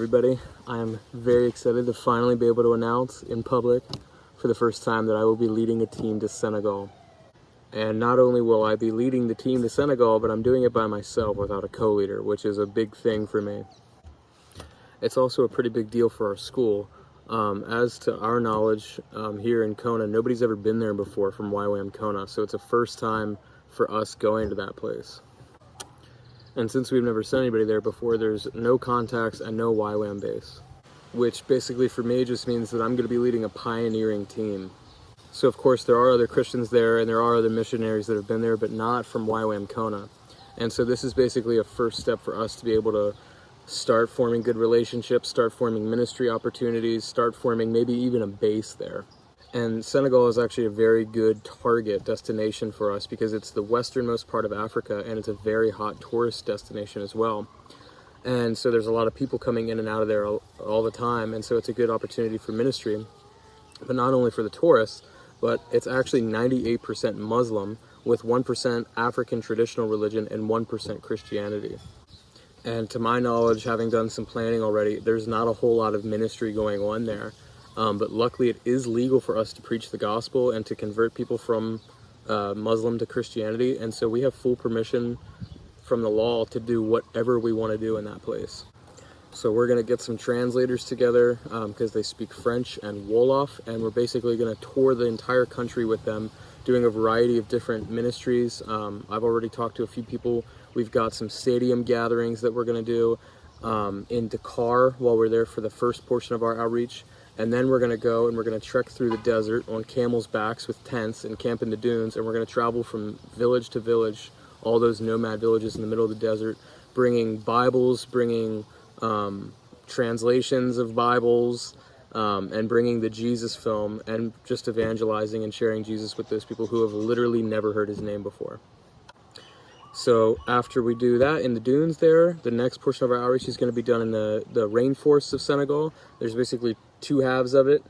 everybody. I am very excited to finally be able to announce in public for the first time that I will be leading a team to Senegal. And not only will I be leading the team to Senegal, but I'm doing it by myself without a co-leader, which is a big thing for me. It's also a pretty big deal for our school. As to our knowledge, here in Kona, nobody's ever been there before from YWAM Kona, so it's a first time for us going to that place. And since we've never sent anybody there before, there's no contacts and no YWAM base, which basically for me just means that I'm going to be leading a pioneering team. So of course there are other Christians there and there are other missionaries that have been there, but not from YWAM Kona. And so this is basically a first step for us to be able to start forming good relationships, start forming ministry opportunities, start forming maybe even a base there. And Senegal is actually a very good target destination for us because it's the westernmost part of Africa and it's a very hot tourist destination as well. And so there's a lot of people coming in and out of there all the time, and so it's a good opportunity for ministry. But not only for the tourists, but it's actually 98% Muslim with 1% African traditional religion and 1% Christianity. And to my knowledge, having done some planning already, there's not a whole lot of ministry going on there. But luckily it is legal for us to preach the gospel and to convert people from Muslim to Christianity. And so we have full permission from the law to do whatever we want to do in that place. So we're going to get some translators together because they speak French and Wolof, and we're basically going to tour the entire country with them, doing a variety of different ministries. I've already talked to a few people. We've got some stadium gatherings that we're going to do in Dakar while we're there for the first portion of our outreach. And then we're going to go and we're going to trek through the desert on camels' backs with tents and camp in the dunes. And we're going to travel from village to village, all those nomad villages in the middle of the desert, bringing Bibles, bringing translations of Bibles, and bringing the Jesus film, and just evangelizing and sharing Jesus with those people who have literally never heard his name before. So after we do that in the dunes there, the next portion of our outreach is going to be done in the rainforests of Senegal. There's basically two halves of it.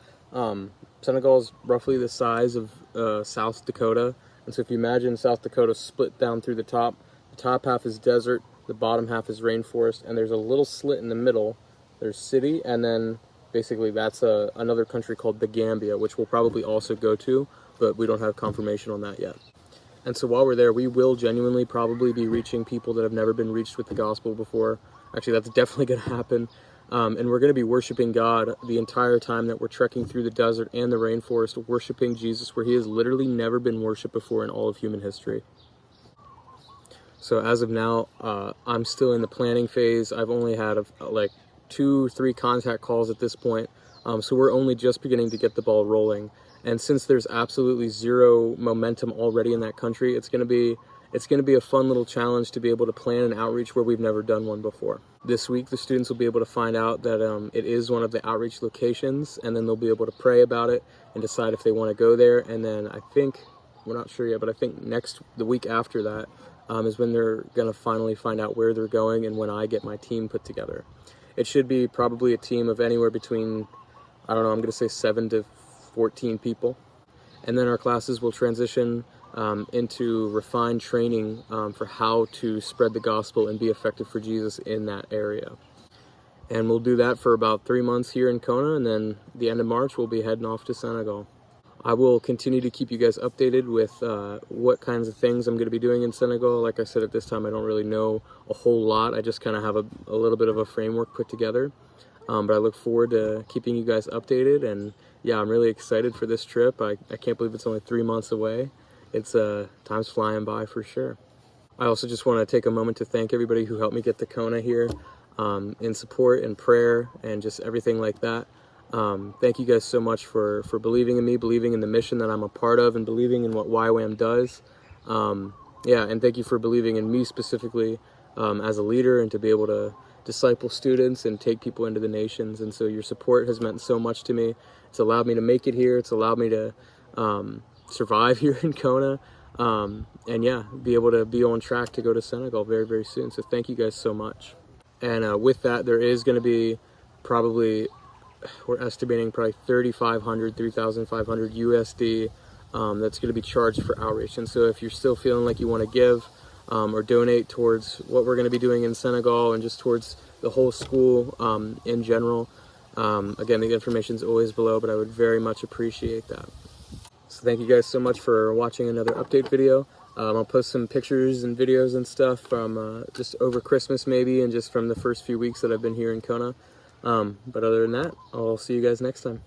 Senegal is roughly the size of South Dakota. And so if you imagine South Dakota split down through the top half is desert, the bottom half is rainforest, and there's a little slit in the middle. There's city, and then basically that's another country called the Gambia, which we'll probably also go to, but we don't have confirmation on that yet. And so while we're there, we will genuinely probably be reaching people that have never been reached with the gospel before. Actually, that's definitely going to happen. And we're going to be worshiping God the entire time that we're trekking through the desert and the rainforest, worshiping Jesus where he has literally never been worshipped before in all of human history. So as of now, I'm still in the planning phase. I've only had like 2-3 contact calls at this point. So we're only just beginning to get the ball rolling. And since there's absolutely zero momentum already in that country, it's going to be a fun little challenge to be able to plan an outreach where we've never done one before. This week, the students will be able to find out that it is one of the outreach locations, and then they'll be able to pray about it and decide if they want to go there. And then I think, we're not sure yet, but I think the week after that is when they're going to finally find out where they're going and when I get my team put together. It should be probably a team of anywhere between, I don't know, I'm going to say 7 to 14 people. And then our classes will transition into refined training for how to spread the gospel and be effective for Jesus in that area. And we'll do that for about 3 months here in Kona, and then the end of March we'll be heading off to Senegal. I will continue to keep you guys updated with what kinds of things I'm going to be doing in Senegal. Like I said, at this time I don't really know a whole lot. I just kind of have a little bit of a framework put together. But I look forward to keeping you guys updated, and yeah, I'm really excited for this trip. I can't believe it's only 3 months away. It's time's flying by for sure. I also just want to take a moment to thank everybody who helped me get to Kona here in support and prayer and just everything like that. Thank you guys so much for believing in me, believing in the mission that I'm a part of, and believing in what YWAM does. Yeah, and thank you for believing in me specifically as a leader, and to be able to disciple students and take people into the nations. And so your support has meant so much to me. It's allowed me to make it here. It's allowed me to survive here in Kona. And yeah, be able to be on track to go to Senegal very, very soon. So thank you guys so much. And with that, there is going to be probably, we're estimating probably 3,500 USD that's going to be charged for outreach. And so if you're still feeling like you want to give or donate towards what we're going to be doing in Senegal and just towards the whole school in general. Again, the information is always below, but I would very much appreciate that. So thank you guys so much for watching another update video. I'll post some pictures and videos and stuff from just over Christmas maybe, and just from the first few weeks that I've been here in Kona. But other than that, I'll see you guys next time.